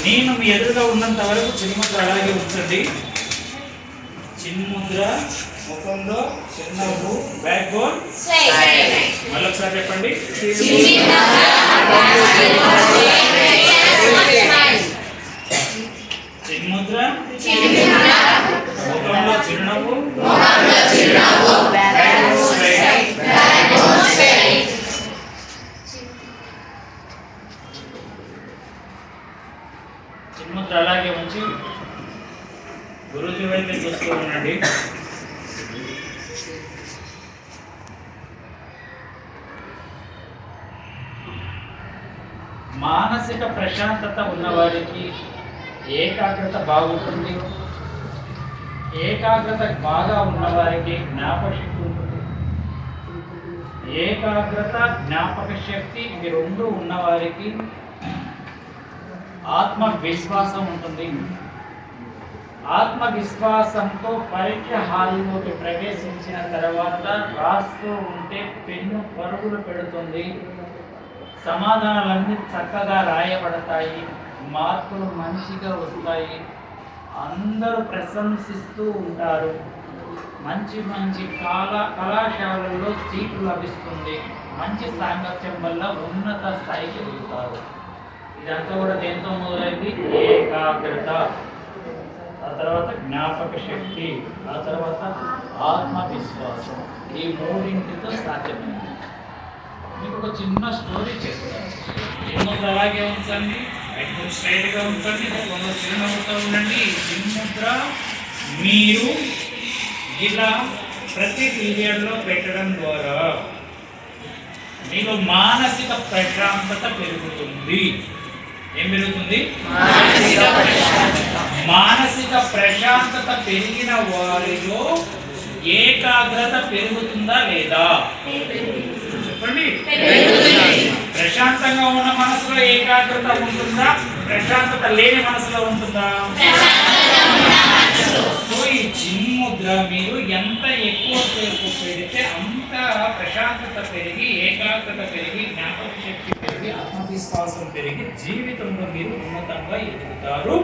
నేను మీ ఎదురుగా ఉన్నంత వరకు చిన్ముద్ర అలాగే ఉంచండి. చిన్ముద్ర, ముఖంలో చిన్నవ్వు, బ్యాక్ బోన్ మళ్ళీ ఒకసారి చెప్పండి. చిన్ముద్ర, ముఖంలో చిరునవ్వు, చిన్ముద్ర అలాగే ఉంచి గురుజీ వైపు చూస్తూ ఉండండి. మానసిక ప్రశాంతత ఉన్నవారికి ఏకాగ్రత బాగుంటుంది. ఏకాగ్రత బాగా ఉన్నవారికి జ్ఞాపకశక్తి ఉంటుంది. ఏకాగ్రత, జ్ఞాపక శక్తి ఇవి రెండు ఉన్నవారికి ఆత్మవిశ్వాసం ఉంటుంది. ఆత్మవిశ్వాసంతో పరీక్ష హాల్లోకి ప్రవేశించిన తర్వాత రాస్తూ ఉంటే పెన్ను పరుగులు పెడుతుంది. సమాధానాలన్నీ చక్కగా రాయబడతాయి. మార్కులు మంచిగా వస్తాయి. అందరూ ప్రశంసిస్తూ ఉంటారు. మంచి మంచి కళాశాలల్లో సీట్లు లభిస్తుంది. మంచి సాంగత్యం వల్ల ఉన్నత స్థాయికి వెళ్తారు. ఇదంతా కూడా దేంతో మొదలైంది? ఏకాగ్రత, ఆ తర్వాత జ్ఞాపక శక్తి, ఆ తర్వాత ఆత్మవిశ్వాసం. ఈ మూడింటితో సాధ్యమైంది. మీకు ఒక చిన్న స్టోరీ చేస్తాను. చిన్ముద్ర అలాగే ఉంచండి, స్ట్రైట్గా ఉంచండి, కొంత చిరునవ్వుతో ఉండండి. చిన్ముద్ర మీరు ఇలా ప్రతి పీరియడ్లో పెట్టడం ద్వారా మీకు మానసిక ప్రశాంతత పెరుగుతుంది. ఏం పెరుగుతుంది? మానసిక ప్రశాంతత పెరిగిన వారిలో ఏకాగ్రత పెరుగుతుందా లేదా? చెప్పండి. ప్రశాంతంగా ఉన్న మనసులో ఏకాగ్రత ఉంటుందా? ప్రశాంతత లేని మనసులో ఉంటుందా? సో ఈ చిన్ముద్ర మీరు ఎంత ఎక్కువ సేపు పెడితే అంత ప్రశాంతత పెరిగి, ఏకాగ్రత పెరిగి, జ్ఞాపక శక్తి పెరిగి, ఆత్మవిశ్వాసం పెరిగి జీవితంలో మీరు ఉన్నతంగా ఎదుగుతారు.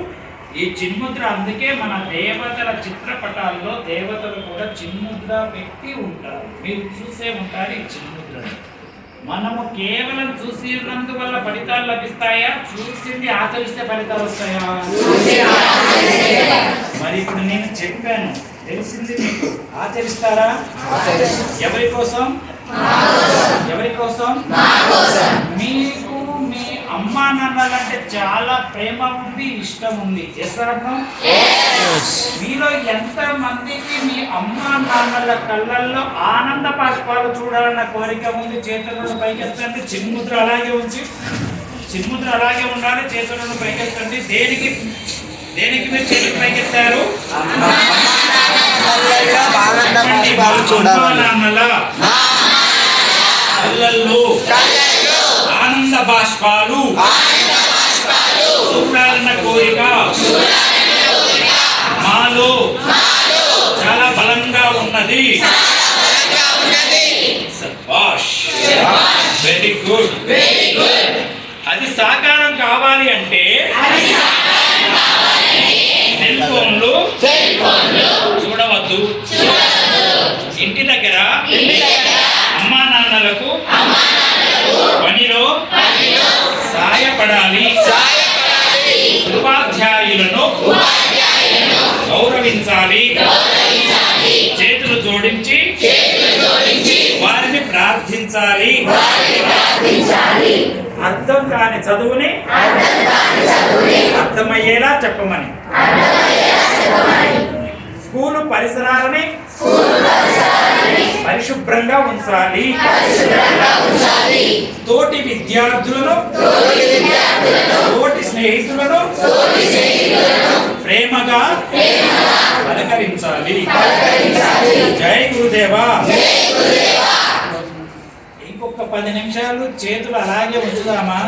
ఈ చిన్ముద్ర అందుకే మన దేవతల చిత్రపటాల్లో దేవతలు కూడా చిన్ముద్ర పెట్టి ఉంటారు. మీరు చూసే ఉంటారు ఈ చిన్ముద్రను. మనము కేవలం చూసినందువల్ల ఫలితాలు లభిస్తాయా? చూసింది ఆచరిస్తే ఫలితాలు వస్తాయా? మరి ఇప్పుడు నేను చెప్పాను, తెలిసింది మీకు, ఆచరిస్తారా? ఎవరి కోసం? ఎవరి కోసం? మీకు మీ అమ్మా నాన్నలంటే చాలా ప్రేమ ఉంది, ఇష్టం ఉంది. మీలో ఎంత మందికి మీ అమ్మా నాన్నల కళ్ళల్లో ఆనంద బాష్పాలు చూడాలన్న కోరిక ఉంది? చేతులను పైకెత్తండి. చిన్ముద్ర అలాగే ఉంచి, చిన్ముద్ర అలాగే ఉండాలి. చేతులను పైకెత్తండి. దేనికి దేనికి మీరు చేతులు పైకెత్తారు? అమ్మా నాన్నల కళ్ళల్లో ఆనంద బాష్పాలు చూడాలన్న కోరిక మాలో చాలా బలంగా ఉన్నది. Very good. అది సాకారం కావాలి అంటే సెల్ ఫోన్లు చూడవద్దు. ఇంటి దగ్గర అమ్మా నాన్నలకు పనిలో సాయపడాలి. ఉపాధ్యాయులను గౌరవించాలి. చేతులు జోడించి వారిని ప్రార్థించాలి. అర్థం కాని చదువుని అర్థమయ్యేలా చెప్పమని. స్కూలు పరిసరాలని పరిశుభ్రంగా ఉంచాలి. తోటి విద్యార్థులను, తోటి స్నేహితులను ప్రేమగా పలకరించాలి. జై గురుదేవా. ఇంకొక 10 నిమిషాలు చేతులు అలాగే ఉంచుదామా?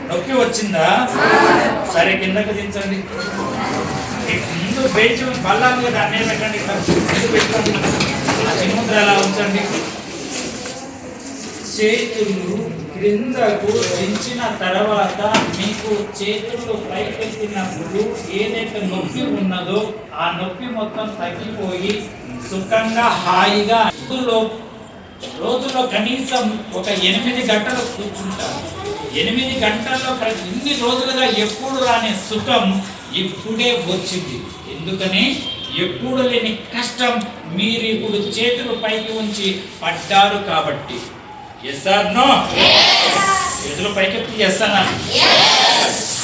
నొప్పి వచ్చిందా? సరే, కిందకు దించండి. ముందు బెంచ్ బల్లా మీద అన్నీ పెట్టండి. ముందు పెట్టుకోండి. చిన్ముద్ర అలా ఉంచండి. చేతులు క్రిందకు దించిన తర్వాత మీకు చేతులు పైకెత్తినప్పుడు ఏదైతే నొప్పి ఉన్నదో ఆ నొప్పి మొత్తం తగ్గిపోయి సుఖంగా హాయిగా రోజులో కనీసం ఒక 8 గంటలు కూర్చుంటారు. 8 గంటల్లో ఇన్ని రోజులుగా ఎప్పుడు రాని సుఖం ఇప్పుడే వచ్చింది. ఎందుకని ఎప్పుడు లేని కష్టం మీరు ఇప్పుడు చేతులు పైకి ఉంచి పడ్డారు కాబట్టి. Yes or no? చేతులు పైకెత్తి చేస్తానా?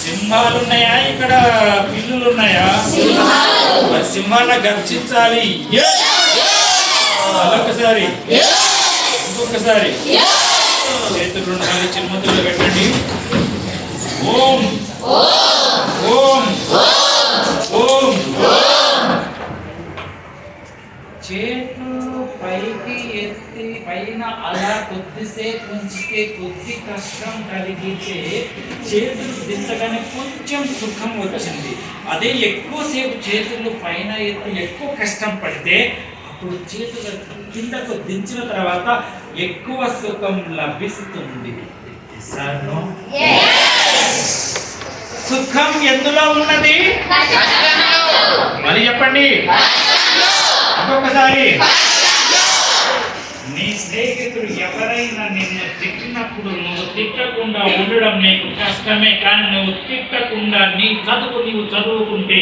సింహాలు ఉన్నాయా, ఇక్కడ పిల్లులు ఉన్నాయా? మరి సింహాన్ని గర్జించాలి. అదొకసారి, ఇంకొకసారి చేతులు ఉండాలి, చిన్మతులు పెట్టండి. ఓం ఓం ఓం. చేతులు పైకి ఎత్తి పైన అలా కొద్దిసేపు ఉంచితే కొద్ది కష్టం కలిగితే చేతులు దించగానే కొంచెం సుఖం వచ్చింది. అదే ఎక్కువసేపు చేతులు పైన ఎత్తి ఎక్కువ కష్టం పడితే అప్పుడు చేతులు కిందకు దించిన తర్వాత ఎక్కువ సుఖం లభిస్తుంది. సుఖం ఎందులో ఉన్నది? మరి చెప్పండి ఇంకొకసారి. నీ స్నేహితుడు ఎవరైనా నిన్ను తిట్టినప్పుడు నువ్వు తిట్టకుండా ఉండడం నీకు కష్టమే, కానీ నువ్వు తిట్టకుండా నీ చదువు నీవు చదువుకుంటే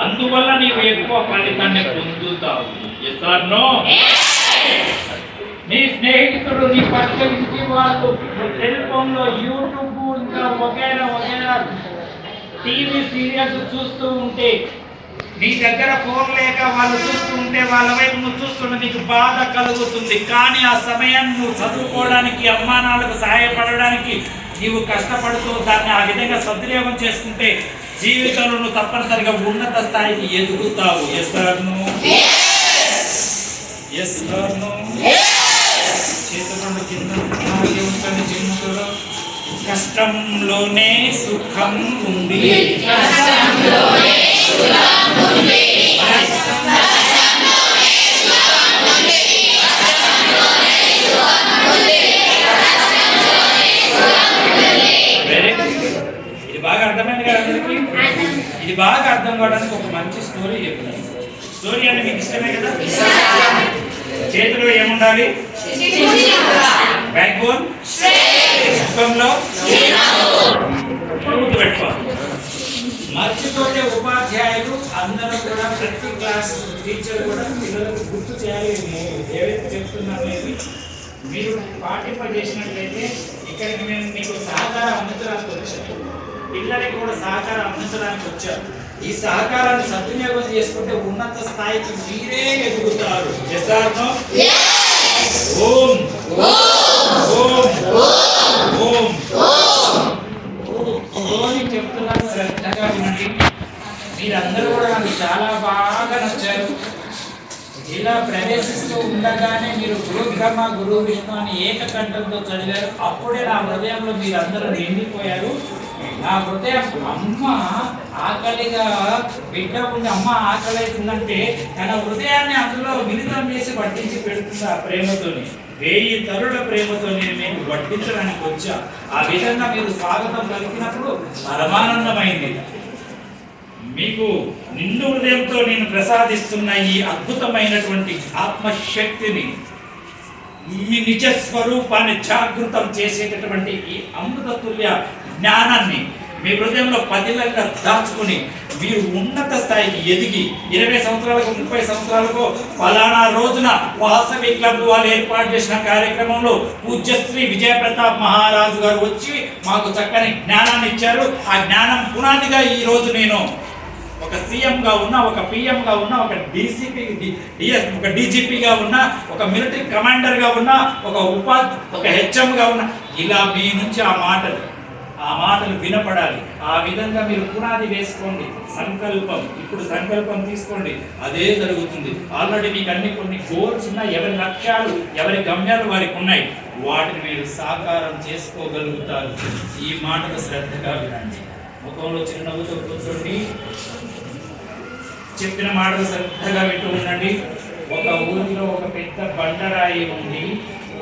అందువల్ల నీవు ఎక్కువ ఫలితాన్ని పొందుతావు. Yes or no? నీ స్నేహితుడు నీ పక్క ఇంటి వాళ్ళు సెల్ ఫోన్ లో యూట్యూబ్ ఇంకా వగైరా వగైరా టీవీ సీరియల్స్ చూస్తూ ఉంటే నీ దగ్గర ఫోన్ లేక వాళ్ళు చూస్తూ ఉంటే వాళ్ళ వైపు నువ్వు చూస్తుంటే నీకు బాధ కలుగుతుంది. కానీ ఆ సమయం నువ్వు చదువుకోవడానికి, అమ్మానాలకు సహాయపడడానికి నీవు కష్టపడుతూ దాన్ని ఆ విధంగా సద్వినియోగం చేసుకుంటే జీవితంలో నువ్వు తప్పనిసరిగా ఉన్నత స్థాయికి ఎదుగుతావు. Yes or no? Yes or no? చేతులను కింద ఉంటుంది. చిన్నలో కష్టంలోనే సుఖం ఉంది. ఇది బాగా అర్థమైంది కదా అందరికి? ఇది బాగా అర్థం కావడానికి ఒక మంచి స్టోరీ చెప్తాను. స్టోరీ అంటే మీకు ఇష్టమే కదా? చేతిలో ఏముండాలి? Back bone. ముఖంలో పెట్టుకోవాలి. మర్చిపోతే ఉపాధ్యాయులు అందరూ కూడా ప్రతి క్లాస్ టీచర్ కూడా పిల్లలకు గుర్తు చేయాలి. ఏవైతే చెప్తున్నారనేది మీరు పాటింపజేసినట్లయితే ఇక్కడికి మేము మీకు సహకారం అందించడానికి వచ్చాము. పిల్లలకి కూడా సహకారం అందించడానికి వచ్చారు. ఈ సహకారాన్ని సద్వినియోగం చేసుకుంటే ఉన్నత స్థాయికి మీరే ఎదుగుతారు. Yes or no? Om Om Om. చెప్తున్నాను, శ్రద్ధగా వినండి. మీరందరూ కూడా నాకు చాలా బాగా నచ్చారు. ఇలా ప్రవేశిస్తూ ఉండగానే మీరు గురు బ్రహ్మ గురు విష్ణు అని ఏకకంఠంతో చదివారు. అప్పుడే నా హృదయంలో మీరందరూ నిండిపోయారు. నా హృదయం అమ్మ ఆకలిగా బిడ్డ ఉండి అమ్మ ఆకలి అవుతుందంటే తన హృదయాన్ని అందులో మిళితం చేసి వడ్డించి పెడుతుంది. ఆ ప్రేమతోని 1000 తరుల ప్రేమతో నేను మీకు వడ్డించడానికి వచ్చా. ఆ విధంగా మీరు స్వాగతం పలికినప్పుడు పరమానందమైంది. మీకు నిండు హృదయంతో నేను ప్రసాదిస్తున్న ఈ అద్భుతమైనటువంటి ఆత్మశక్తిని, మీ నిజ స్వరూపాన్ని జాగృతం చేసేటటువంటి ఈ అమృతతుల్య జ్ఞానాన్ని మీ హృదయంలో పదిలంగా దాచుకుని మీరు ఉన్నత స్థాయికి ఎదిగి 20 సంవత్సరాలకు 30 సంవత్సరాలకు ఫలానా రోజున వాసవి క్లబ్ వాళ్ళు ఏర్పాటు చేసిన కార్యక్రమంలో పూజ్యశ్రీ విజయప్రతాప్ మహారాజు గారు వచ్చి మాకు చక్కని జ్ఞానాన్ని ఇచ్చారు. ఆ జ్ఞానం పునాదిగా ఈ రోజు నేను ఒక సీఎంగా ఉన్నా, ఒక పిఎంగా ఉన్నా, ఒక డీజీపీగా ఉన్నా, ఒక మిలిటరీ కమాండర్గా ఉన్నా, ఒక హెచ్ఎంగా ఉన్నా, ఇలా మీ నుంచి ఆ మాటలు వినపడాలి. ఆ విధంగా మీరు పునాది వేసుకోండి. సంకల్పం, ఇప్పుడు సంకల్పం తీసుకోండి, అదే జరుగుతుంది. ఆల్రెడీ మీకు కొన్ని గోల్స్ ఉన్నాయి. ఎవరి లక్ష్యాలు, ఎవరి గమ్యాలు వారికి ఉన్నాయి. వాటిని మీరు సాకారం చేసుకోగలుగుతారు. ఈ మాటలు శ్రద్ధగా వినండి. ముఖంలో చిరునవ్వుతో కూర్చోండి. చెప్పిన మాటలు శ్రద్ధగా వింటూ ఉండండి. ఒక ఊరిలో ఒక పెద్ద బండరాయి ఉంది.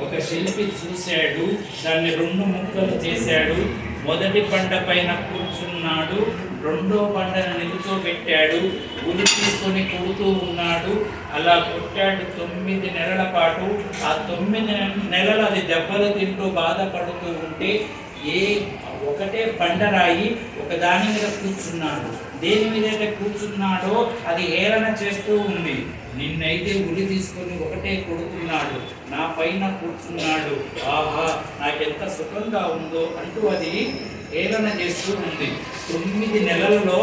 ఒక శిల్పి చూశాడు, దాన్ని 2 ముక్కలు చేశాడు. మొదటి బండ పైన కూర్చున్నాడు, రెండో బండను నిలుచోబెట్టాడు, ఉలి తీసుకొని కొడుతూ ఉన్నాడు. అలా కొట్టాడు 9 నెలల పాటు. ఆ 9 నెలలు అది దెబ్బలు తింటూ బాధపడుతూ ఉంటే ఒకటే బండరాయి ఒక దాని మీద కూర్చున్నాడు. దేని మీద కూర్చున్నాడో అది హేళన చేస్తూ ఉంది. నిన్నైతే ఉలి తీసుకొని ఒకటే కొడుతున్నాడు, నా పైన కూర్చున్నాడు, ఆహా నాకెంత సుఖంగా ఉందో అంటూ అది హేళన చేస్తూ ఉంది. 9 నెలలలో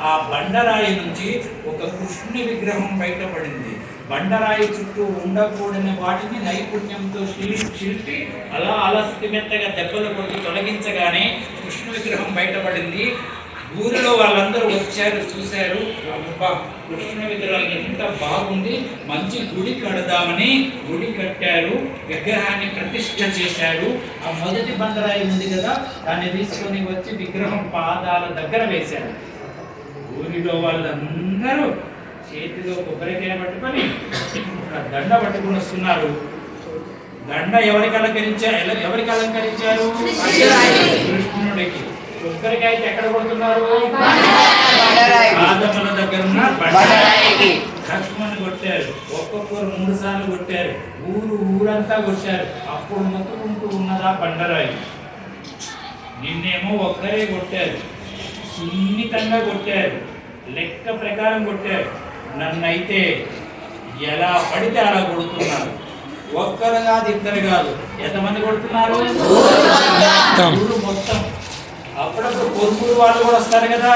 ఆ బండరాయి నుంచి ఒక కృష్ణుని విగ్రహం బయటపడింది. బండరాయి చుట్టూ ఉండకూడని వాటిని నైపుణ్యంతో శిల్పి అలా అలసిమెత్తగా దెబ్బలు కొట్టి తొలగించగానే కృష్ణ విగ్రహం బయటపడింది. ఊరిలో వాళ్ళందరూ వచ్చారు, చూశారు. అబ్బా, కృష్ణ విగ్రహం ఎంత బాగుంది, మంచి గుడి కడదామని గుడి కట్టారు, విగ్రహాన్ని ప్రతిష్ఠ చేశారు. ఆ మొదటి బండరాయి ఉంది కదా, దాన్ని తీసుకొని వచ్చి విగ్రహం పాదాల దగ్గర వేశారు. ఊరిలో వాళ్ళందరూ చేతిలో కొబ్బరికాయ పట్టుకొని దండ పట్టుకుని వస్తున్నారు. దండ ఎవరికి అలంకరించారు? కృష్ణుడికి. కొబ్బరికాయ ఎక్కడ కొడుతున్నారు? పాదముల దగ్గర ఉన్న బండరాయికి. లక్ష్మణ్ కొట్టారు, ఒక్కొక్కరు 3 సార్లు కొట్టారు, ఊరంతా కొట్టారు. అప్పుడు మొత్తుకుంటూ ఉన్నదా బండరాయి. నిన్నేమో ఒక్కరే కొట్టారు, సున్నితంగా కొట్టారు, లెక్క ప్రకారం కొట్టారు. నన్నైతే ఎలా పడితే అలా కొడుతున్నారు. ఒక్కరు కాదు, ఇద్దరు కాదు, ఎంతమంది కొడుతున్నారు? ఊరు మొత్తం. అప్పుడప్పుడు పొరుగురు వాళ్ళు కూడా వస్తారు కదా.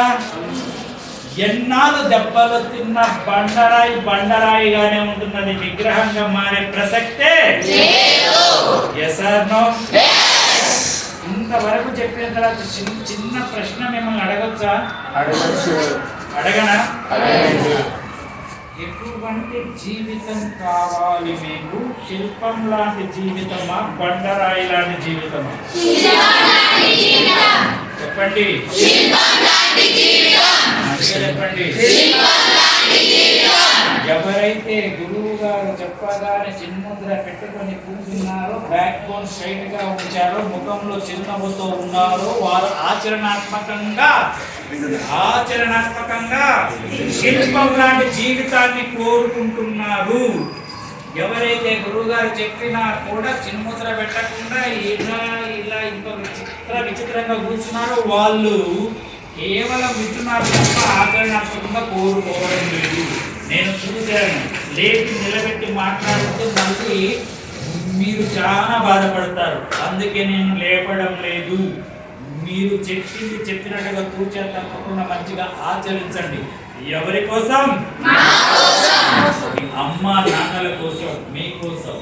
ఎన్నాళ్ళు దెబ్బలు తిన్న బండరాయిగానే ఉంటున్నది, విగ్రహంగా మారే ప్రసక్తే ఎస్ ఆర్ నో? ఇంతవరకు చెప్పిన తర్వాత చిన్న ప్రశ్న మిమ్మల్ని అడగొచ్చా? అడగనా? ఎటువంటి జీవితం కావాలి మీకు? శిల్పం లాంటి జీవితమా, బండరాయి లాంటి జీవితమా? చెప్పండి. చెప్పండి. ఎవరైతే గురువు గారు చెప్పగానే చిన్ముద్ర పెట్టుకొని కూర్చున్నారో, బ్యాక్ బోన్ స్ట్రైట్ గా ఉంచారో, ముఖంలో చిరునవ్వుతో ఉన్నారో, వారు ఆచరణాత్మకంగా శిల్పం లాంటి జీవితాన్ని కోరుకుంటున్నారు. ఎవరైతే గురువు గారు చెప్పినా కూడా చిన్ముద్ర పెట్టకుండా ఇలా ఇంకో విచిత్రంగా కూర్చున్నారో వాళ్ళు కేవలం వింటున్నారు తప్ప ఆచరణాత్మకంగా కోరుకోవడం లేదు. నేను చూశాను, లేచి నిలబెట్టి మాట్లాడితే మళ్ళీ మీరు చాలా బాధపడతారు. అందుకే నేను లేపడం లేదు. మీరు చెప్పినట్టుగా కూర్చొని తప్పకుండా మంచిగా ఆచరించండి. ఎవరి కోసం? అమ్మా నాన్నల కోసం, మీకోసం.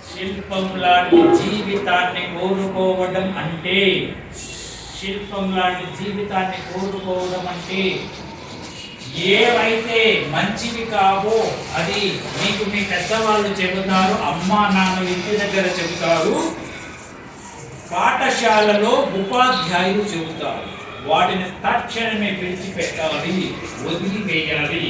శిల్పం లాంటి జీవితాన్ని కోరుకోవడం అంటే ఏవైతే మంచివి కావో అది మీకు మీ పెద్దవాళ్ళు చెబుతారు, అమ్మా నాన్న ఇంటి దగ్గర చెబుతారు, పాఠశాలలో ఉపాధ్యాయులు చెబుతారు. వాటిని తక్షణమే విడిచిపెట్టాలి, వదిలివేయాలి.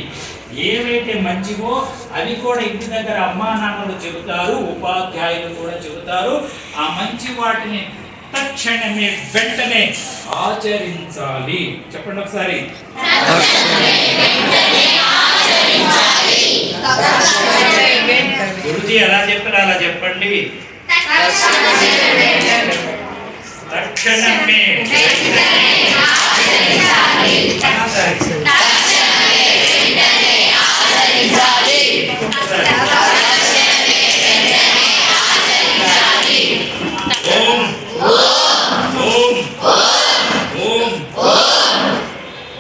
ఏవైతే మంచివో అవి కూడా ఇంటి దగ్గర అమ్మా నాన్నలు చెబుతారు, ఉపాధ్యాయులు కూడా చెబుతారు. ఆ మంచి వాటిని తక్షణమే వెంటనే ఆచరించాలి. చెప్పండి ఒకసారి. గురుజీ ఎలా చెప్పారు అలా చెప్పండి. తక్షణమే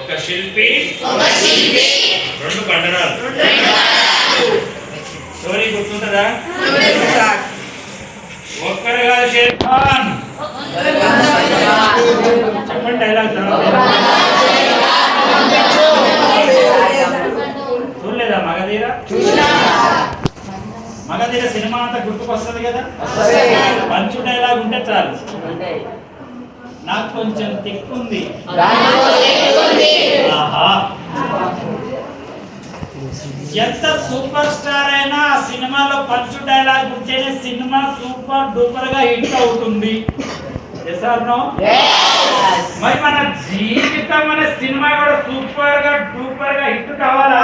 ఒక శిల్పి 2 బండరాలు. స్టోరీ గుర్తుంటుందా? ఒక్కరు కాదు, షేర్ ఖాన్. చెప్పండి డైలాగ్. చూడలేదా మగధీర సినిమా అంతా గుర్తుకొస్తుంది కదా. మంచు డైలాగ్ ఉంటే చాలు. నాకు కొంచెం తిక్కుంది. ఆహా, ఎంత సూపర్ స్టార్ అయినా ఆ సినిమాలో పంచు డైలాగ్ ఉంటేనే సినిమా సూపర్ డూపర్ గా హిట్ అవుతుంది. మరి మన జీవితం అనే సినిమా కూడా సూపర్ గా డూపర్ గా హిట్ కావాలా?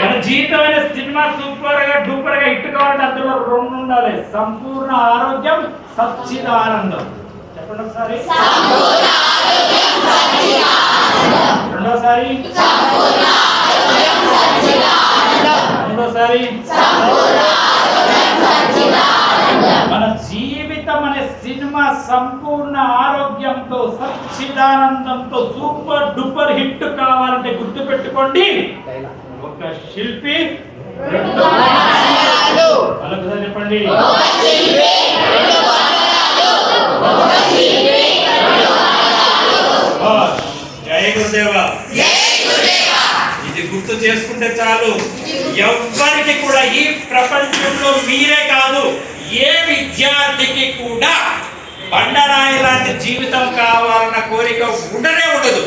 మన జీవితం అనే సినిమా సూపర్ గా డూపర్ గా హిట్ కావాలంటే అందులో రెండు ఉండాలి, సంపూర్ణ ఆరోగ్యం, సచ్చిదానందం. చెప్పండి ఒకసారి. రెండోసారి. మూడోసారి. మన జీవితం అనే సినిమా సంపూర్ణ ఆరోగ్యంతో, సచ్చిదానందంతో సూపర్ డూపర్ హిట్ కావాలంటే గుర్తు పెట్టుకోండి, ఒక శిల్పి చెప్పండి. జై గురుదేవా. ఇది గుర్తు చేసుకుంటే చాలు. ఎవ్వరికి కూడా ఈ ప్రపంచంలో మీరే కాదు, ఏ విద్యార్థికి కూడా బండరాయి లాంటి జీవితం కావాలన్న కోరిక ఉండనే ఉండదు.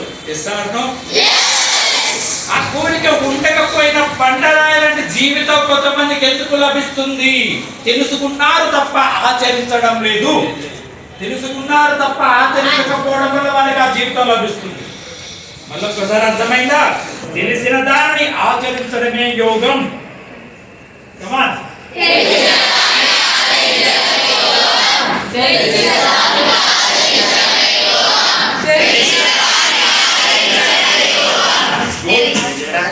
ఆ కోరిక ఉండకపోయినా బండరాయి లాంటి జీవితం కొంతమందికి ఎందుకు లభిస్తుంది? తెలుసుకున్నారు తప్ప ఆచరించడం లేదు. తెలుసుకున్నారు తప్ప ఆచరించకపోవడం వల్ల వారికి ఆ జీవితం లభిస్తుంది. మళ్ళీ ఒకసారి అర్థమైందా? తెలిసిన దాన్ని ఆచరించడమే యోగం.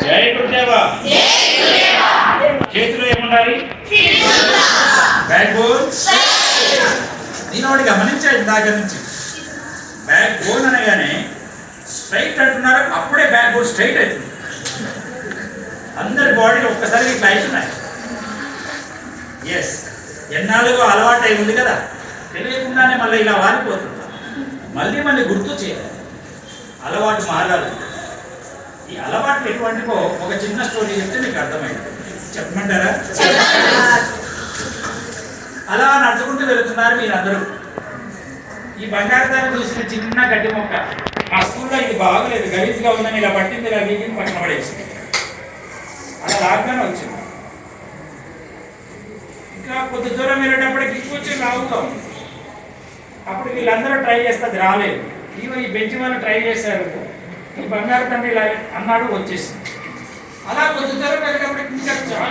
జై గురుదేవా. చేతిలో ఏముండాలి? Back bone. నేను ఒకటి గమనించాను దాకా నుంచి, బ్యాక్ బోన్ అనగానే స్ట్రైట్ అంటున్నారు, అప్పుడే బ్యాక్ బోన్ స్ట్రైట్ అవుతుంది. అందరి బాడీలో ఒక్కసారి ఇట్లా అవుతున్నాయి. ఎస్, ఎన్నాళ్ళుగా అలవాటు అయి ఉంది కదా, తెలియకుండానే మళ్ళీ ఇలా వారిపోతుంది. మళ్ళీ గుర్తు చేయాలి, అలవాటు మారాలి. ఈ అలవాటు ఎటువంటివో ఒక చిన్న స్టోరీ చెప్తే మీకు అర్థమైంది. చెప్పమంటారా? అలా నడుచుకుంటూ వెళుతున్నారు మీరందరూ. ఈ బంగారు చూసిన చిన్న గడ్డి మొక్క, ఆ స్కూల్లో ఇది బాగలేదు, గలీజ్గా ఉందని ఇలా పట్టింది, ఇలా వీగింది, పక్కన పడేసింది. అలా లాగ్గానే వచ్చింది. ఇంకా కొద్ది దూరం వెళ్ళేటప్పటికి ఇంకొచ్చి లాగుతా ఉంది. అప్పుడు వీళ్ళందరూ ట్రై చేస్తే అది రాలేదు. ఈ బెంచ్ వాళ్ళు ట్రై చేశారు, ఈ బంగారు తండ్రి ఇలా అన్నాడు, వచ్చేసింది. అలా కొద్ది దూరం వెళ్ళేటప్పటికి ఇంకా చాలా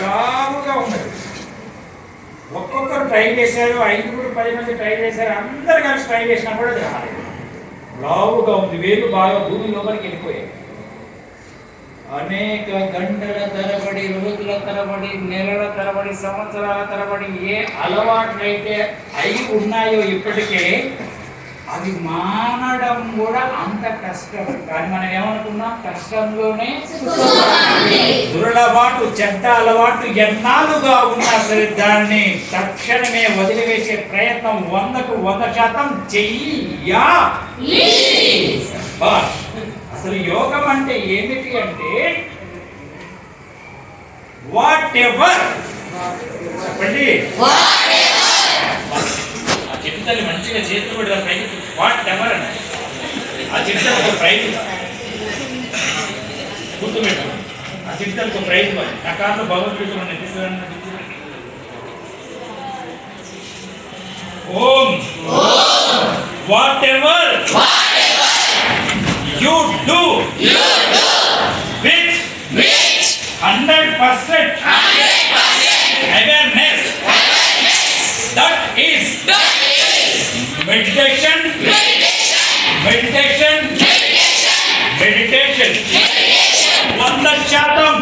లావుగా ఉన్నది. ఒక్కొక్కరు ట్రై చేశారు, 5 10 మంది ట్రై చేశారు, అందరు కలిసి ట్రై చేసినా కూడా అది రాలేదు. లావుగా ఉంది, వేలు బాగా భూమి లోపలికి వెళ్ళిపోయాయి. అనేక గంటల తరబడి, రోజుల తరబడి, నెలల తరబడి, సంవత్సరాల తరబడి ఏ అలవాట్లయితే అయి ఉన్నాయో ఇప్పటికే అవి మానడం కూడా అంత కష్టం. కానీ మనం ఏమనుకున్నాం? కష్టంలోనే దురలవాటు, చెడ్డ అలవాటు ఎన్నాళ్ళుగా ఉన్నా సరే దాన్ని తక్షణమే వదిలివేసే ప్రయత్నం 100కు 100% చెయ్యా. అసలు యోగం అంటే ఏమిటి అంటే వాట్ ఎవర్. చెప్పండి. ఆ చెట్టుతల్లి మంచిగా చేతులు కూడా పైకి వాట్ ఎవర్ అని ఆ చెట్టుతల్లి ఒక ప్రైజ్ గుర్తుపెట్టు. ఆ చెట్టుతల్లికి ఒక ప్రైజ్ మరి నా కార్లో భగవద్గీతలో నిర్దిష్ట Om whatever you do with 100% awareness. That is meditation. Meditation. 100%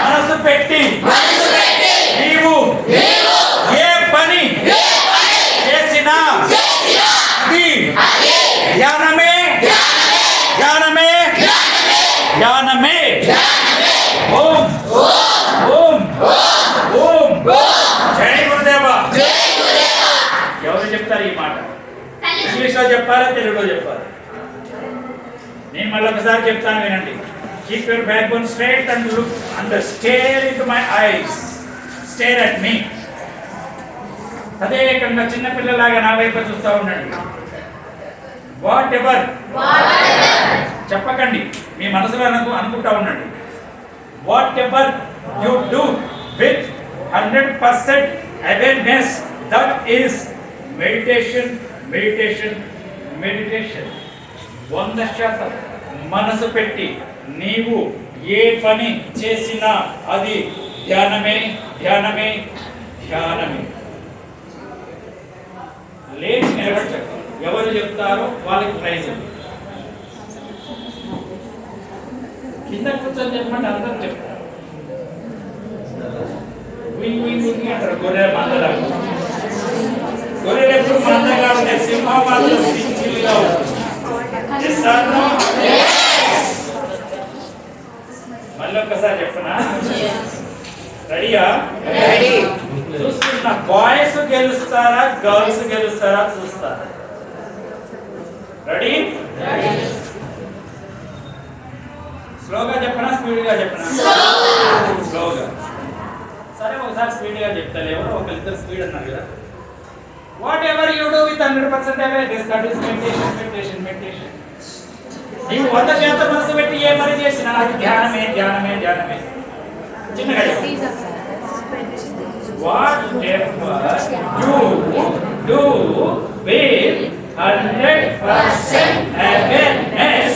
మనసు పెట్టి నీవు ఏ పని చేసినా ధ్యానమే ధ్యానమే ధ్యానమే. ఓం ఓం ఓం. జై గురుదేవా. ఎవరు చెప్తారు ఈ మాట? ఇంగ్లీష్లో చెప్పాలా, తెలుగులో చెప్పాలా? నేను మళ్ళీ ఒకసారి చెప్తాను, వినండి. Keep your backbone straight and look and stare into my eyes. Stare at me. తదేకంగా చిన్న పిల్లలాగా నా వైపు చూస్తూ ఉండండి. వాట్ ఎవర్ చెప్పకండి, మీ మనసులో అనుకుంటా ఉండండి. whatever you do with 100% awareness, that is meditation. 100% మనసు పెట్టి నీవు ఏ పని చేసినా అది ధ్యానమే. లేచి నిలబడి చెప్తారు. ఎవరు చెప్తారో వాళ్ళకి ప్రైజ్. కింద కూర్చొని చెప్పమంటే అందరూ చెప్తారు. అంటారు గొర్రె మందలా. గొర్రెలు ఎప్పుడు మందగా ఉంటాయి, సింహం మాత్రం సింగిల్గా ఉంటుంది. మళ్ళీ ఒక్కసారి చెప్పనా? రెడీయా? చూస్తున్నా. బాయ్స్ గెలుస్తారా గర్ల్స్ గెలుస్తారా చూస్తారా? రెడీ? స్లోగా చెప్పనా స్పీడ్గా చెప్పనా? స్లోగా. సరే ఒకసారి స్పీడ్గా చెప్తాను. ఎవరో ఒకరిద్దరు స్పీడ్ అన్నారు కదా. What ever you do with 100% awareness, that is meditation. నీవు 100% మనసు పెట్టి ఏ పని చేసినా అది ధ్యానమే. చిన్నగా చెప్పు. What ever you do with 100% awareness,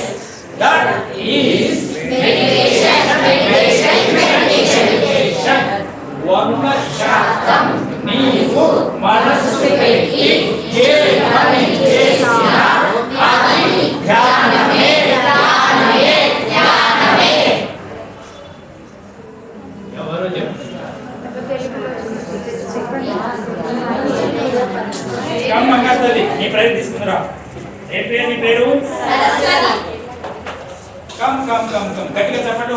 that is meditation. 100% నీవు మనసు పెట్టి ఏ పని చేసినా అది ధ్యానమే. ఎవరు చెప్తున్నారు? నీ ప్రైజ్ తీసుకుందిరా. ఏం పేరు నీ పేరు? కమ్ గట్టిగా చెప్పండి.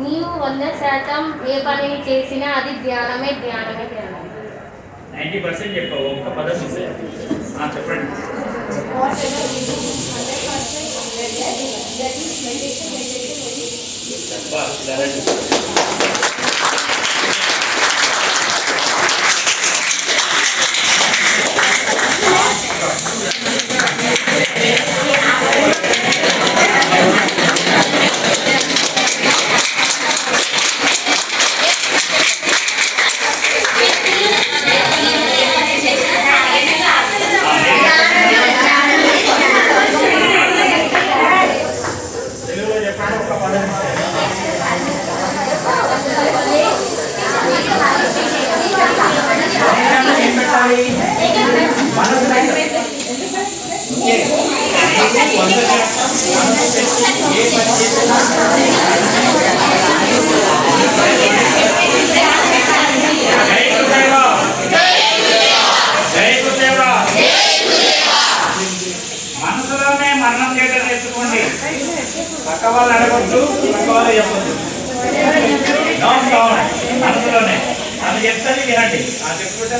నీవు 100% ఏ పని చేసినా అది ధ్యానమే. 90% చెప్పావు. ఒక్క పదం మిస్ అయ్యావు. చెప్పండి. మనసులోనే మరణం చేయడం నేర్చుకోండి. పక్క వాళ్ళు అడగొద్దు, పక్క వాళ్ళు చెప్పొద్దు. మనసులోనే అది చెప్తాను వినండి. చెప్పుకుంటా.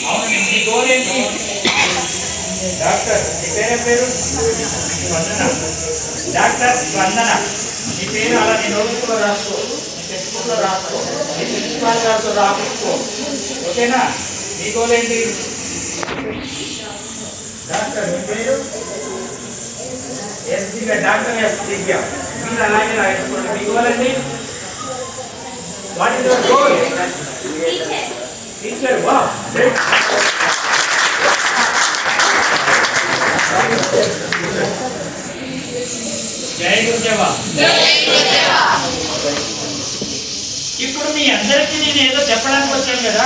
అవును, నీ గోల్ ఏంటి? డాక్టర్. నీ పేరు? స్పందన. డాక్టర్ స్పందన. నీ పేరు అలా నీ నోట్స్లో రాసుకో, నీ టెక్స్ట్ బుక్లో రాసుకో, నీ ప్రిన్సిపాల్ గారితో రాసుకో. ఓకేనా? నీ గోల్ ఏంటి? డాక్టర్. నీ పేరు? ఎస్ దివ్య. డాక్టర్ ఎస్ దివ్య. మీరు అలాగే రాసుకోండి. మీ గోల్ ఏంటి? What is your goal? Teacher. వా, గ్రేట్. జై గురుదేవా. ఇప్పుడు మీ అందరికీ నేను ఏదో చెప్పడానికి వచ్చాను కదా.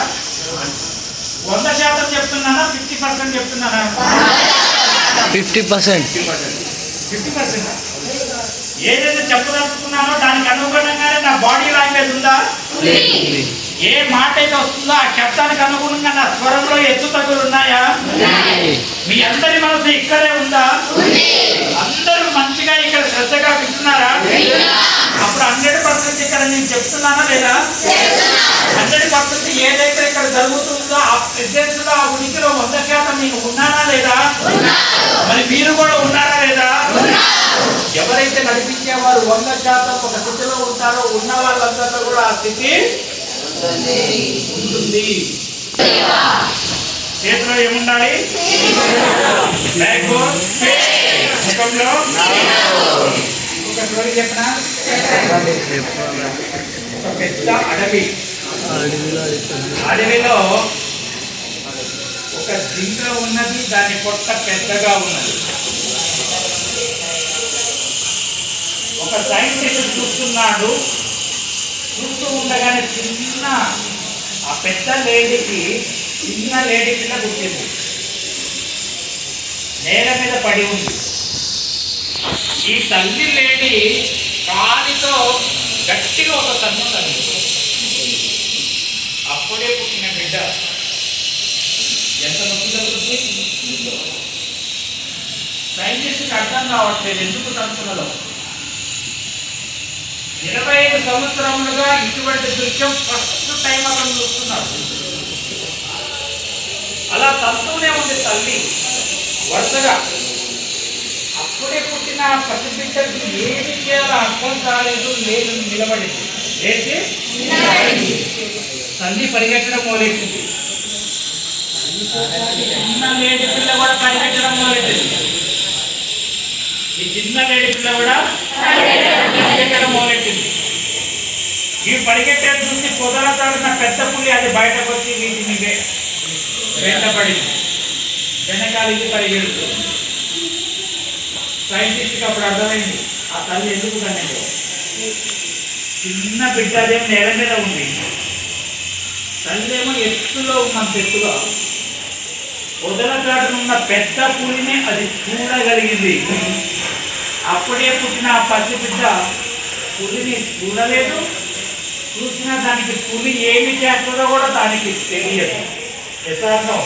100% చెప్తున్నానా 50% చెప్తున్నానా? 50%. 50%. ఏదైతే చెప్పదలుచుకున్నానో దానికి అనుగుణంగానే నా బాడీ లాంగ్వేజ్ ఉందా? ఏ మాట అయితే వస్తుందో ఆ శబ్దానికి అనుగుణంగా నా స్వరంలో ఎత్తు తగ్గులు ఉన్నాయా? మీ అందరి మనసు ఇక్కడే ఉందా? అందరూ మంచిగా ఇక్కడ శ్రద్ధగా వింటున్నారా? అప్పుడు 100% ఇక్కడ నేను చెప్తున్నానా లేదా? 100% ఏదైతే ఇక్కడ జరుగుతుందో ఆ ప్రెజెన్స్ లో, ఆ ఉనికిలో 100% నేను ఉన్నానా లేదా? మరి మీరు కూడా ఉన్నారా లేదా? ఎవరైతే నడిపించేవారు 100% ఒక స్థితిలో ఉంటారో ఉన్న వాళ్ళందరిలో కూడా ఆ స్థితి ఉంటుంది. చేతిలో ఏముండాలి? ముఖంలో ఒక స్టోరీ చెప్పనా? ఒక పెద్ద అడవిలో ఒక జింక ఉన్నది, దాని పొట్ట పెద్దగా ఉన్నది. ఒక సైంటిస్ట్ చూస్తున్నాడు. చూస్తూ ఉండగానే చిన్న ఆ పెద్ద లేడీకి చిన్న లేడీ పిల్ల పుట్టింది. నేల మీద పడి ఉంది. ఈ తల్లి లేడీ కాలితో గట్టిగా ఒక తన్ను తల్లి. అప్పుడే పుట్టిన బిడ్డ ఎంత నొప్పి తగ్గుతుంది? సైంటిస్ట్కి అర్థం కావట్లేదు ఎందుకు తగ్గుతున్నదో. 25 సంవత్సరములుగా ఇటువంటి దృశ్యం ఫస్ట్ టైం అతను చూస్తున్నాడు. అలా తప్పుతూనే ఉంది తల్లి వరుసగా. అప్పుడే పుట్టిన పసిబిడ్డకి ఏమి చేయాలో అర్థం కాలేదు. లేదు నిలబడింది. లేచి తల్లి పరిగెట్టడం మొదలెట్టింది. చిన్న లేడి పిల్ల కూడా పరిగెట్టడం మొదలెట్టింది. ఈ చిన్న లేడి పిల్ల కూడా పరిగెట్టడం మొదలెట్టింది. ఈ పరిగెట్టేది చూసి పొదలతాడిన పెద్ద పులి అది బయటకు వచ్చి వీటిని వెంటబడింది. వెనకాల ఇది పరిగెడుతుంది. సైంటిస్ట్కి అప్పుడు అర్థమైంది ఆ తల్లి ఎందుకు కనేది. చిన్న బిడ్డ అదేం నేల మీద ఉంది, తల్లి ఏమో ఎత్తులో ఉన్నంత ఎత్తుగా. పొదలతాడునున్న పెద్ద పులిని అది చూడగలిగింది. అప్పుడే పుట్టిన ఆ పసి బిడ్డ పులిని చూడలేదు. చూసిన దానికి పులి ఏమి చేస్తుందో కూడా దానికి తెలియదు. యథార్థం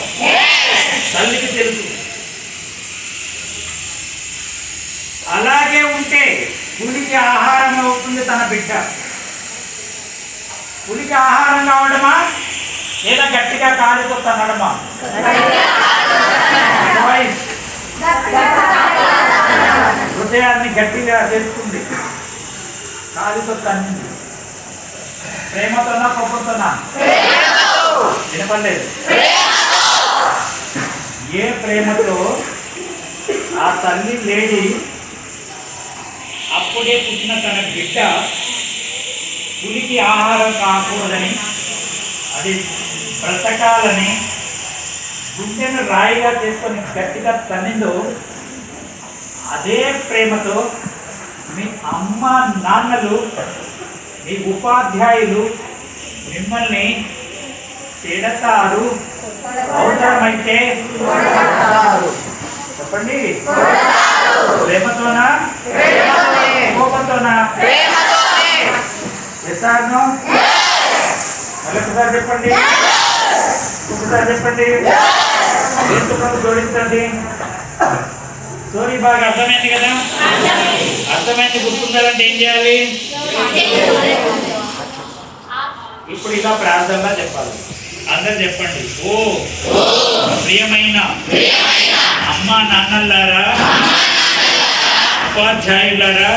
తల్లికి తెలుసు. అలాగే ఉంటే పులికి ఆహారం అవుతుంది తన బిడ్డ. పులికి ఆహారం కావడమా లేదా గట్టిగా కాలితో తన్నడమా? హృదయాన్ని గట్టిగా చేస్తుంది, కాలితో తన్నింది. ప్రేమతోనా కోపంతోనా? వినపడలేదు. ఏ ప్రేమతో ఆ తల్లి లేడీ అప్పుడే పుట్టిన తన బిడ్డ పులికి ఆహారం కాకూడదని, అది బ్రతకాలని గుండెను రాయిగా చేసుకొని గట్టిగా తన్నిందో, అదే ప్రేమతో మీ అమ్మ నాన్నలు, మీ ఉపాధ్యాయులు మిమ్మల్ని తిడతారు. అవసరమైతే చెప్పండి, ప్రేమతోనా కోపంతోనా? మళ్ళొకసారి చెప్పండి, ఒకసారి చెప్పండి, ఎందుకు జోడించండి. స్టోరీ బాగా అర్థమైంది కదా? అర్థమైంది. గుర్తుండాలంటే ఏం చేయాలి? ఇప్పుడు ఇలా ప్రార్థనగా చెప్పాలి. అందరు చెప్పండి. ఓ ప్రియమైన అమ్మా నాన్నలారా, ఉపాధ్యాయులారా,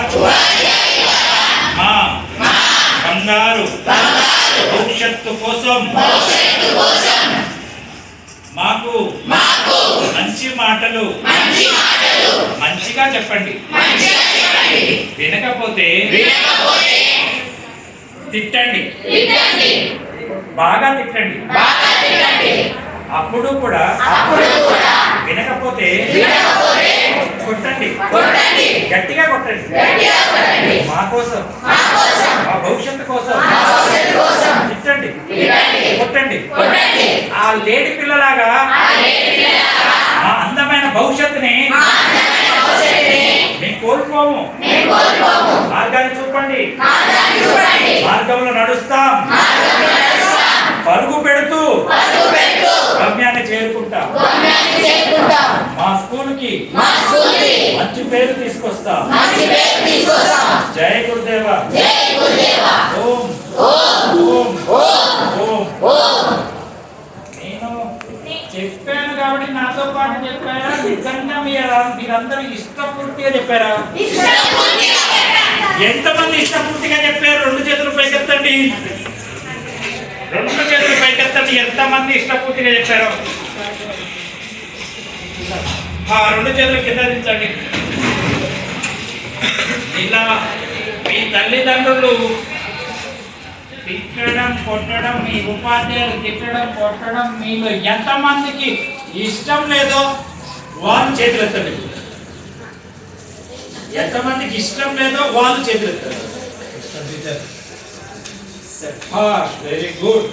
మా బంగారు భవిష్యత్తు కోసం మాకు మంచి మాటలు మంచిగా చెప్పండి. వినకపోతే తిట్టండి, బాగా తిట్టండి. అప్పుడు కూడా వినకపోతే కొట్టండి, గట్టిగా కొట్టండి. మా కోసం, మా భవిష్యత్తు కోసం తిట్టండి, కొట్టండి. ఆ లేడి పిల్లలాగా మా అందమైన భవిష్యత్తుని మేము కోల్పోము. మార్గాన్ని చూపండి. మార్గంలో నడుస్తాం. పరుగు పెడుతూ గమ్యాన్ని చేరుకుంటాం. మా స్కూల్కి మంచి పేరు తీసుకొస్తాం. జై గురుదేవ. ఓం ఓం ఓం. నేను చెప్పాను కాబట్టి నాతో పాటు చెప్పారా? నిజంగా మీరందరూ ఇష్టపూర్తిగా చెప్పారా? ఎంతమంది ఇష్టపూర్తిగా చెప్పారు? 2 చేతులు పైకెత్తండి. 2 చేతులు పైకెత్తండి. ఎంతమంది ఇష్టపూర్తిగా చెప్పారు? 2 చేతులు కింద దించండి. ఇలా మీ తల్లిదండ్రులు తిట్టడం కొట్టడం, మీ ఉపాధ్యాయులు తిట్టడం కొట్టడం మీలో ఎంతమందికి ఇష్టం లేదో వాళ్ళు చేతులు ఎత్తండి. ఎంతమందికి ఇష్టం లేదో వాళ్ళు చేతులు ఎత్తండి. Very good.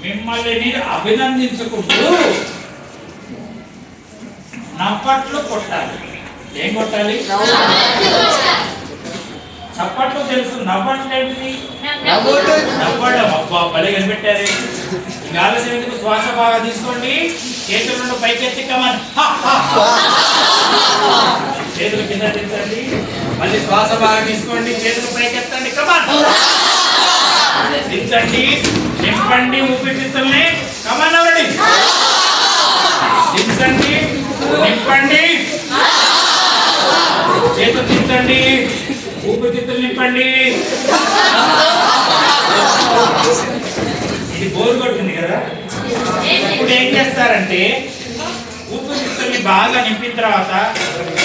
మిమ్మల్ని మీరు అభినందించుకుంటూ నవ్వట్లు కొట్టాలి. ఏం కొట్టాలి? చప్పట్లు తెలుసు. నవ్వట్లు ఏంటిది? నవ్వడం. అబ్బా భలే కనిపెట్టారు. ఇంకా ఆలస్యం ఎందుకు? శ్వాస బాగా తీసుకోండి. చేతులు 2 పైకెత్తి కమన్. చేతులు కింద దించండి. మళ్ళీ శ్వాస బాగా తీసుకోండి. చేతులు పైకెత్తండి. కమన్. దించండి. నింపండి ఊపిరితిత్తుల్ని. కమన్ అవరండి. దించండి. నింపండి. చేతులు దించండి. ఊపిరితిత్తులు నింపండి. ఇది బోర్ కొడుతుంది కదా. ఇప్పుడు ఏం చేస్తారంటే ఊపిరితిత్తుల్ని బాగా నింపిన తర్వాత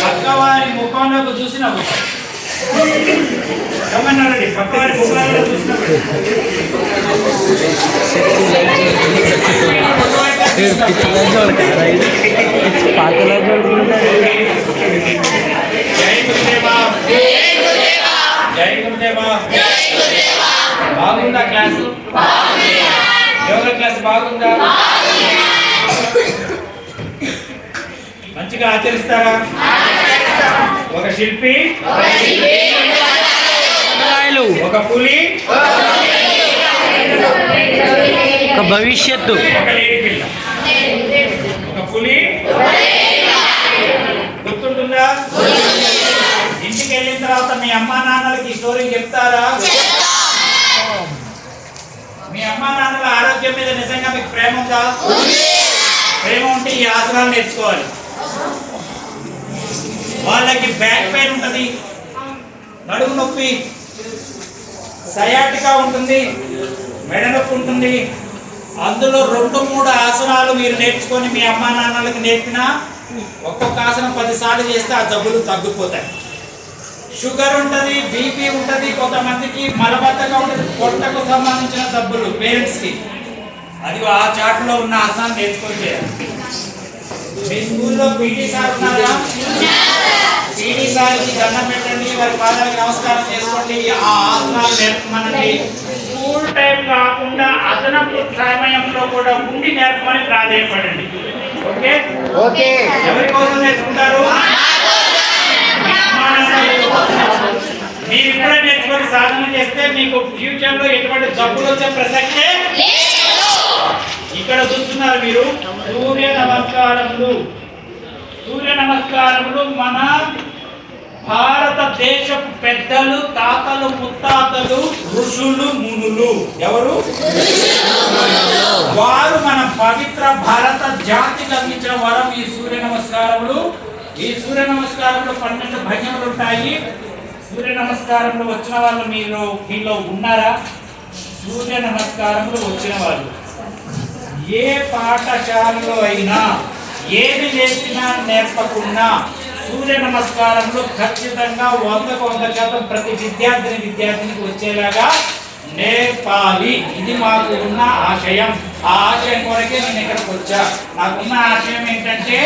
పక్కవారి ముఖంలోకి చూసి నవ్వుతారు. గమనండి. పక్కవారి ముఖంలో చూసినప్పుడు జై గురుదేవా. బాగుందా క్లాసు? యోగా క్లాస్ బాగుందా? మంచిగా ఆచరిస్తారా? ఒక శిల్పి, ఒక పులి, ఒక భవిష్యత్తు, ఒక లేడి పిల్ల. ఒక పులి గుర్తుంటుందా? ఇంటికి వెళ్ళిన తర్వాత మీ అమ్మా నాన్నలకి ఈ స్టోరీ చెప్తారా? మీ అమ్మా నాన్నల ఆరోగ్యం మీద నిజంగా మీకు ప్రేమ ఉందా? ప్రేమ ఉంటే ఈ ఆసనాలు నేర్చుకోవాలి. వాళ్ళకి బ్యాక్ పెయిన్ ఉంటుంది, నడుము నొప్పి, సయాటికా ఉంటుంది, మెడ నొప్పి ఉంటుంది. అందులో 2-3 ఆసనాలు మీరు నేర్చుకొని మీ అమ్మా నాన్నలకి నేర్పినా ఒక్కొక్క ఆసనం 10 సార్లు చేస్తే ఆ జబ్బులు తగ్గిపోతాయి. షుగర్ ఉంటుంది, బీపీ ఉంటుంది, కొంతమందికి మలబద్ధకం ఉంటుంది, పొట్టకు సంబంధించిన జబ్బులు పేరెంట్స్కి. అది ఆ చాట్లో ఉన్న ఆసనాలు నేర్చుకొని చేయాలి. మీ స్కూల్లో పీటీ సార్ ఉన్నారా? పీటీ సార్కి దండం పెట్టండి, వారి పాదాలకు నమస్కారం చేసుకోండి. ఆ ఆసనాలు నేర్పమనండి. స్కూల్ టైం కాకుండా అదనపు సమయంలో కూడా ఉండి నేర్పమని ప్రాధాన్యపడండి. Okay okay. ఎవరి కోసం నేర్చుకుంటారు? మీరు ఇప్పుడే నేర్చుకొని సాధన చేస్తే మీకు ఫ్యూచర్ లో ఎటువంటి జబ్బులు వచ్చే ప్రసక్తే. ఇక్కడ చూస్తున్నారు మీరు సూర్య నమస్కారములు. సూర్య నమస్కారములు మన భారతదేశపు పెద్దలు, తాతలు, ముత్తాతలు, ఋషులు, మునులు. ఎవరు? వారు మన పవిత్ర భారత జాతికి అందించిన వరం ఈ సూర్య నమస్కారములు. ఈ సూర్య నమస్కారంలో 12 భంగిమలు ఉంటాయి. సూర్య నమస్కారంలో వచ్చిన వాళ్ళు మీలో ఉన్నారా? సూర్య నమస్కారంలో వచ్చిన వాళ్ళు ఏ పాఠశాలలో అయినా ఏది నేర్పినా నేర్పకున్నా సూర్య నమస్కారంలో ఖచ్చితంగా 100% ప్రతి విద్యార్థినికి వచ్చేలాగా నేర్పాలి. ఇది మాకు ఉన్న ఆశయం. ఆ ఆశయం కొరకే నేను ఇక్కడికి వచ్చా. నాకున్న ఆశయం ఏంటంటే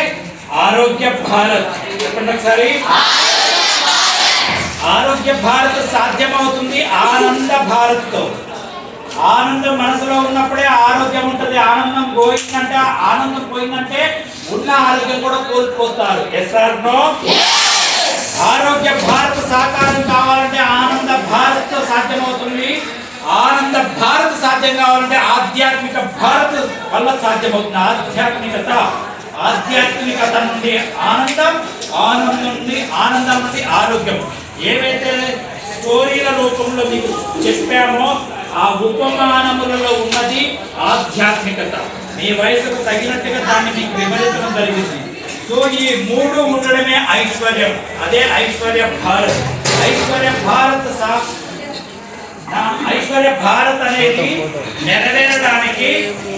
ఆరోగ్య భారత్. చెప్పండి ఒకసారి. ఆరోగ్య భారత్ సాధ్యమవుతుంది ఆనంద భారత్తో. ఆనందం మనసులో ఉన్నప్పుడే ఆరోగ్యం ఉంటుంది. ఆనందం పోయిందంటే ఉన్న ఆరోగ్యం కూడా కోల్పోతారు. Yes or no? ఆరోగ్య భారత్ సాకారం కావాలంటే ఆనంద భారత్ సాధ్యమవుతుంది. ఆనంద భారత్ సాధ్యం కావాలంటే ఆధ్యాత్మిక భారత్ వల్ల సాధ్యమవుతుంది. ఆధ్యాత్మికత నుండి ఆనందం, ఆనందం నుండి ఆరోగ్యం. ఏవైతే స్టోరీల రూపంలో మీకు చెప్పామో ఆ ఉపమానములలో ఉన్నది ఆధ్యాత్మికత. మీ వయసుకు తగినట్టుగా దాన్ని మీకు వివరించడం జరిగింది. సో ఈ మూడు ఉండడమే ఐశ్వర్యం. అదే ఐశ్వర్య భారత్. ఐశ్వర్య భారత్ అనేది నెరవేరడానికి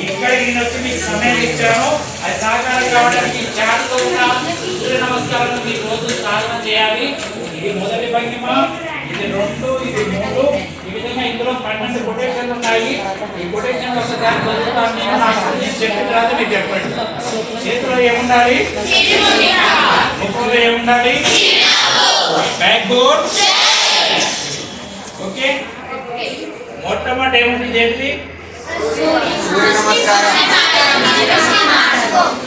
ఇక్కడికి వచ్చి మీకు సమయం ఇచ్చాను. అది సాకారం కావడానికి చాటుతో ఉన్న సూర్య నమస్కారాలను మీకు రోజు సాధన చేయాలి. ఇది మొదటి భంగిమ, ఇది 2, ఇది 3. ఈ విధంగా ఇందులో 12 కొటేషన్లు ఉన్నాయి. ఈ కొటేషన్ ఒకసారి చదువుతాను నేను. నాకు నేను చెప్పిన తర్వాత మీరు చెప్పండి. చేతిలో ఏముండాలి? ముక్కులో ఏముండాలి? Back board. ఓకే, మొట్టమొదటి ఏముంది? చేతి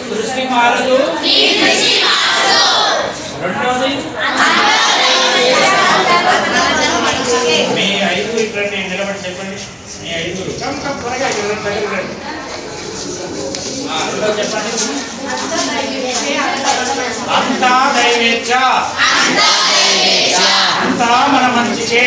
సృష్టి మారదు. రెండోది మీ 5 ఇక్కడ నిలబడి చెప్పండి. మీ 5 త్వరగా చెప్పండి. అంతా దైవేచ్ఛ, అంతా మన మంచికే.